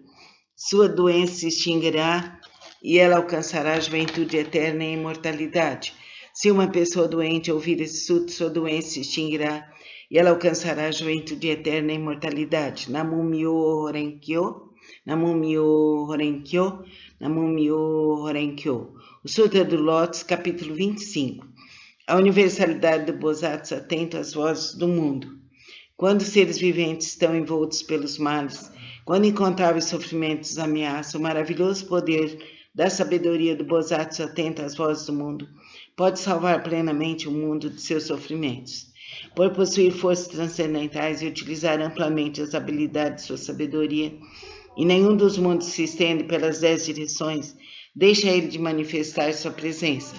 sua doença se extinguirá e ela alcançará a juventude eterna e imortalidade. Se uma pessoa doente ouvir esse sutra, sua doença se extinguirá e ela alcançará a juventude eterna e imortalidade. Namu Myoho Renkyo, Namu Myoho Renkyo, Namu Myoho Renkyo. O Sutra do Lótus, capítulo 25. A universalidade do Bosatsu atento às vozes do mundo. Quando os seres viventes estão envoltos pelos males, quando incontáveis sofrimentos ameaçam, o maravilhoso poder da sabedoria do Bosatsu atento às vozes do mundo pode salvar plenamente o mundo de seus sofrimentos. Por possuir forças transcendentais e utilizar amplamente as habilidades de sua sabedoria, e nenhum dos mundos se estende pelas 10 direções, deixa ele de manifestar sua presença.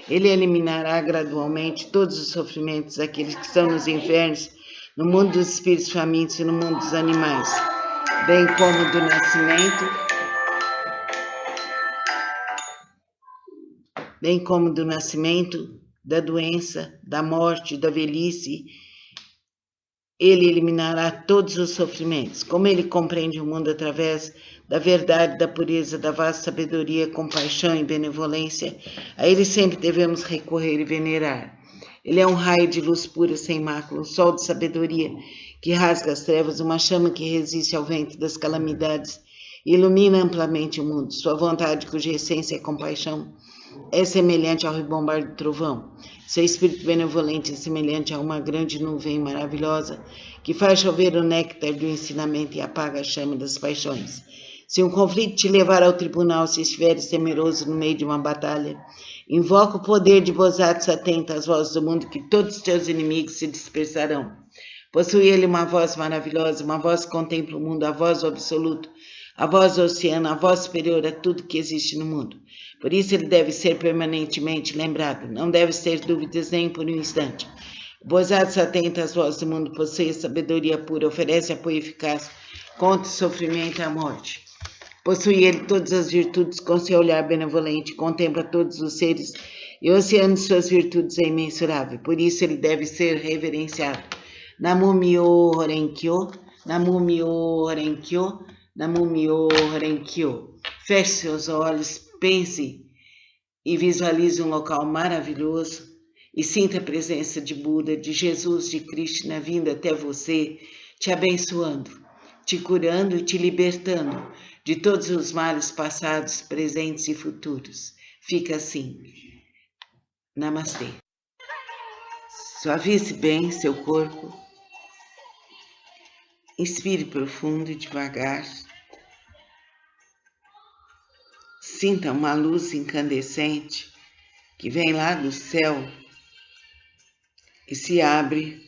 Ele eliminará gradualmente todos os sofrimentos daqueles que estão nos infernos, no mundo dos espíritos famintos e no mundo dos animais, bem como do nascimento, da doença, da morte, da velhice. Ele eliminará todos os sofrimentos. Como ele compreende o mundo através da verdade, da pureza, da vasta sabedoria, compaixão e benevolência, a ele sempre devemos recorrer e venerar. Ele é um raio de luz pura, sem mácula, um sol de sabedoria que rasga as trevas, uma chama que resiste ao vento das calamidades e ilumina amplamente o mundo. Sua vontade, cuja essência é compaixão, é semelhante ao rebombar do trovão. Seu espírito benevolente é semelhante a uma grande nuvem maravilhosa que faz chover o néctar do ensinamento e apaga a chama das paixões. Se um conflito te levar ao tribunal, se estiveres temeroso no meio de uma batalha, invoca o poder de Bosatsu atento às vozes do mundo, que todos os teus inimigos se dispersarão. Possui ele uma voz maravilhosa, uma voz que contempla o mundo, a voz do absoluto, a voz do oceano, a voz superior a tudo que existe no mundo. Por isso ele deve ser permanentemente lembrado, não deve ter dúvidas nem por um instante. O Bosatsu atento às vozes do mundo possui a sabedoria pura, oferece apoio eficaz contra o sofrimento e a morte. Possui ele todas as virtudes com seu olhar benevolente, contempla todos os seres e o oceano de suas virtudes é imensurável. Por isso ele deve ser reverenciado. Namu Myoho Renkyo, Namu Myoho Renkyo, Namu Myoho Renkyo. Feche seus olhos, pense e visualize um local maravilhoso e sinta a presença de Buda, de Jesus, de Krishna vindo até você, te abençoando, te curando e te libertando de todos os males passados, presentes e futuros. Fica assim. Namastê. Suavize bem seu corpo. Inspire profundo e devagar. Sinta uma luz incandescente que vem lá do céu e se abre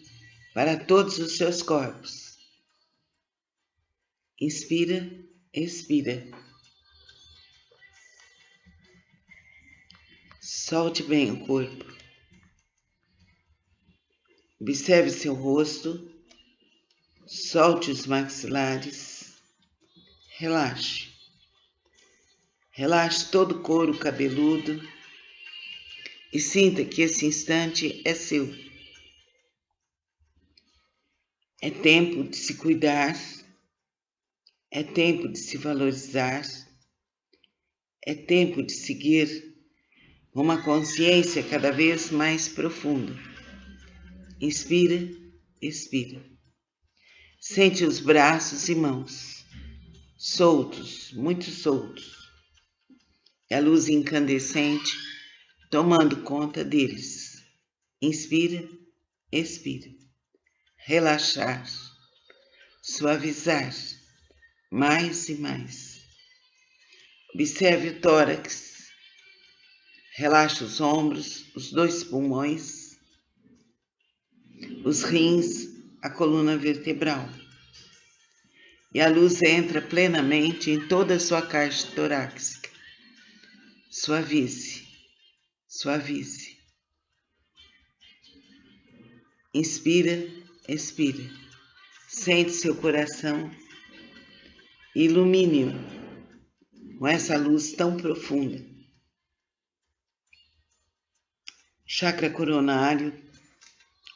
para todos os seus corpos. Inspira, expira. Solte bem o corpo. Observe seu rosto. Solte os maxilares. Relaxe. Relaxe todo o couro cabeludo e sinta que esse instante é seu. É tempo de se cuidar, é tempo de se valorizar, é tempo de seguir uma consciência cada vez mais profunda. Inspira, expira. Sente os braços e mãos, soltos, muito soltos. A luz incandescente tomando conta deles. Inspira, expira. Relaxar, suavizar, mais e mais. Observe o tórax. Relaxa os ombros, os 2 pulmões, os rins, a coluna vertebral. E a luz entra plenamente em toda a sua caixa torácica. Suavize, suavize. Inspira, expira. Sente seu coração, ilumine-o com essa luz tão profunda. Chakra coronário,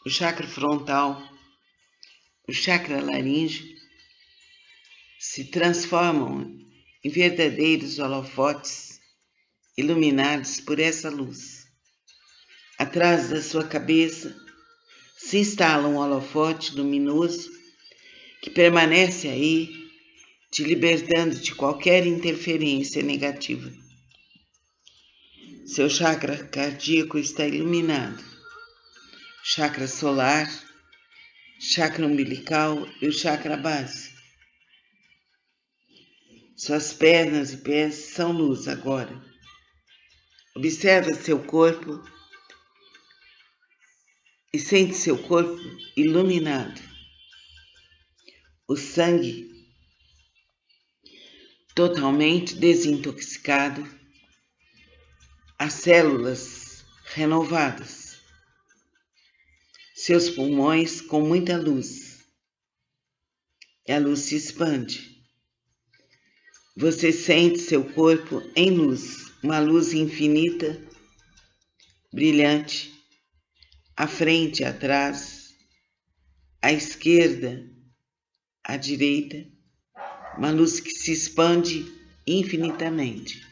o chakra frontal, o chakra laríngeo se transformam em verdadeiros holofotes iluminados por essa luz. Atrás da sua cabeça se instala um holofote luminoso que permanece aí, te libertando de qualquer interferência negativa. Seu chakra cardíaco está iluminado. Chakra solar, chakra umbilical e o chakra base. Suas pernas e pés são luz agora. Observa seu corpo e sente seu corpo iluminado. O sangue totalmente desintoxicado, as células renovadas, seus pulmões com muita luz. E a luz se expande. Você sente seu corpo em luz, uma luz infinita, brilhante, à frente e atrás, à esquerda, à direita, uma luz que se expande infinitamente.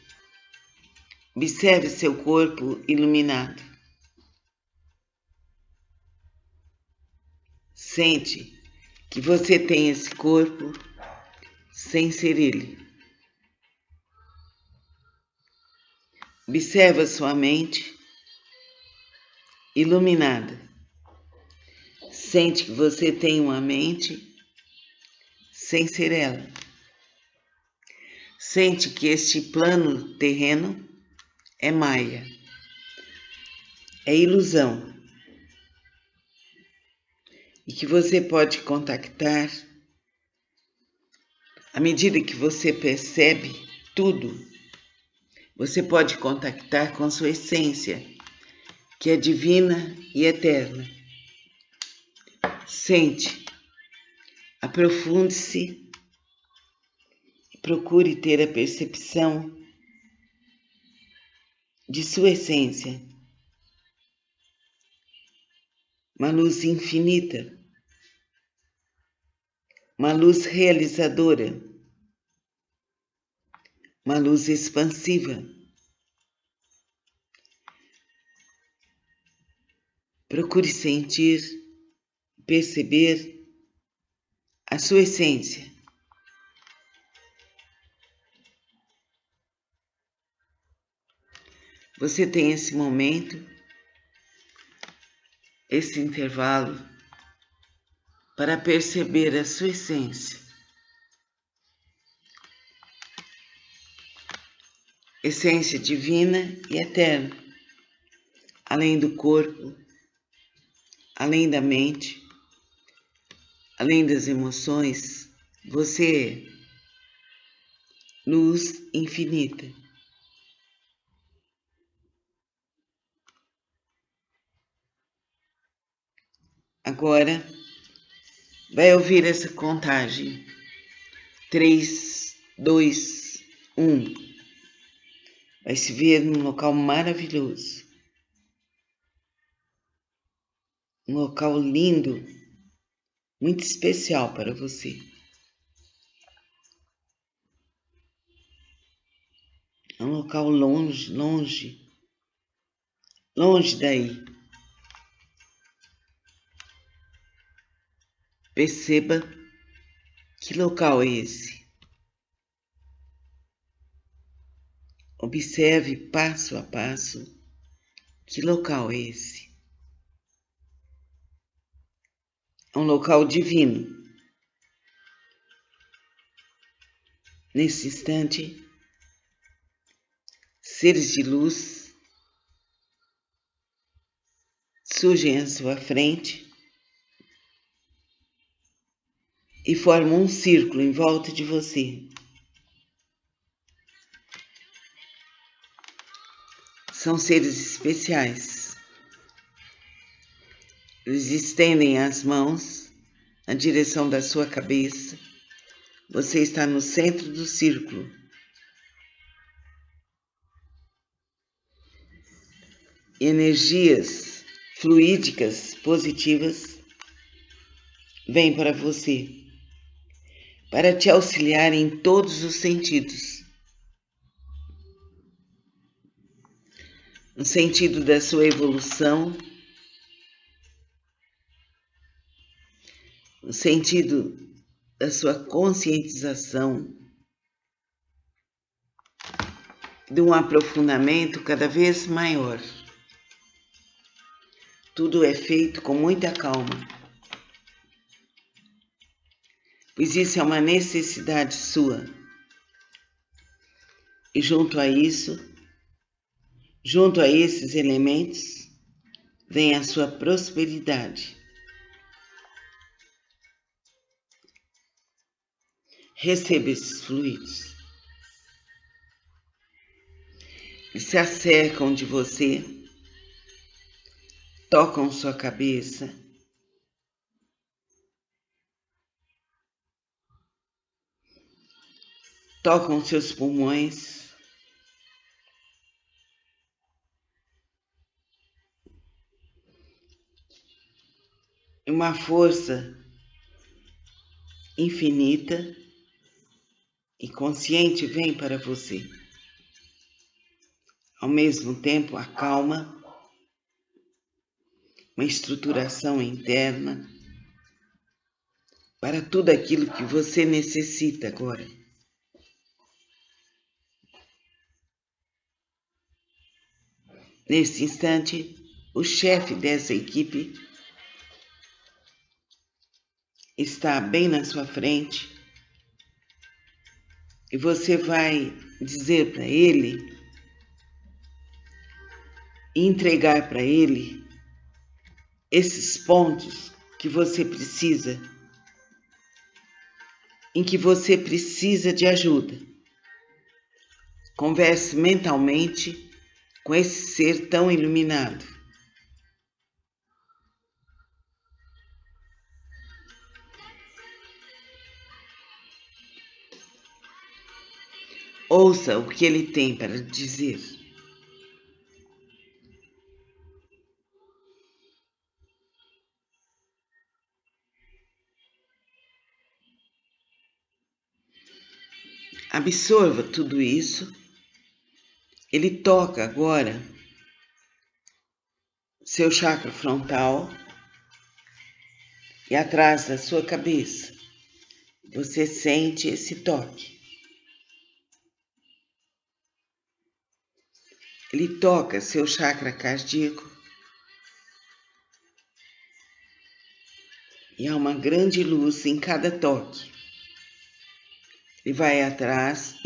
Observe seu corpo iluminado. Sente que você tem esse corpo sem ser ele. Observa sua mente iluminada. Sente que você tem uma mente sem ser ela. Sente que este plano terreno é maia, é ilusão, e que você pode contactar à medida que você percebe tudo. Você pode contactar com sua essência, que é divina e eterna. Sente, aprofunde-se e procure ter a percepção de sua essência. Uma luz infinita, uma luz realizadora, uma luz expansiva. Procure sentir, perceber a sua essência. Você tem esse momento, esse intervalo, para perceber a sua essência. Essência divina e eterna, além do corpo, além da mente, além das emoções, você é luz infinita. Agora, vai ouvir essa contagem. 3, 2, 1. Vai se ver num local maravilhoso. Um local lindo, muito especial para você. É um local longe, longe, longe daí. Perceba que local é esse. Observe passo a passo que local é esse. É um local divino. Nesse instante, seres de luz surgem à sua frente e formam um círculo em volta de você. São seres especiais. Eles estendem as mãos na direção da sua cabeça. Você está no centro do círculo. Energias fluídicas positivas vêm para você, para te auxiliar em todos os sentidos. No sentido da sua evolução, no sentido da sua conscientização, de um aprofundamento cada vez maior. Tudo é feito com muita calma, pois isso é uma necessidade sua. E junto a isso, junto a esses elementos, vem a sua prosperidade. Receba esses fluidos. Eles se acercam de você, tocam sua cabeça, tocam seus pulmões, uma força infinita e consciente vem para você. Ao mesmo tempo, acalma, uma estruturação interna para tudo aquilo que você necessita agora. Nesse instante, o chefe dessa equipe está bem na sua frente e você vai dizer para ele, entregar para ele esses pontos que você precisa, em que você precisa de ajuda. Converse mentalmente com esse ser tão iluminado. Ouça o que ele tem para dizer. Absorva tudo isso. Ele toca agora seu chakra frontal e atrás da sua cabeça. Você sente esse toque. Ele toca seu chakra cardíaco e há uma grande luz em cada toque. Ele vai atrás e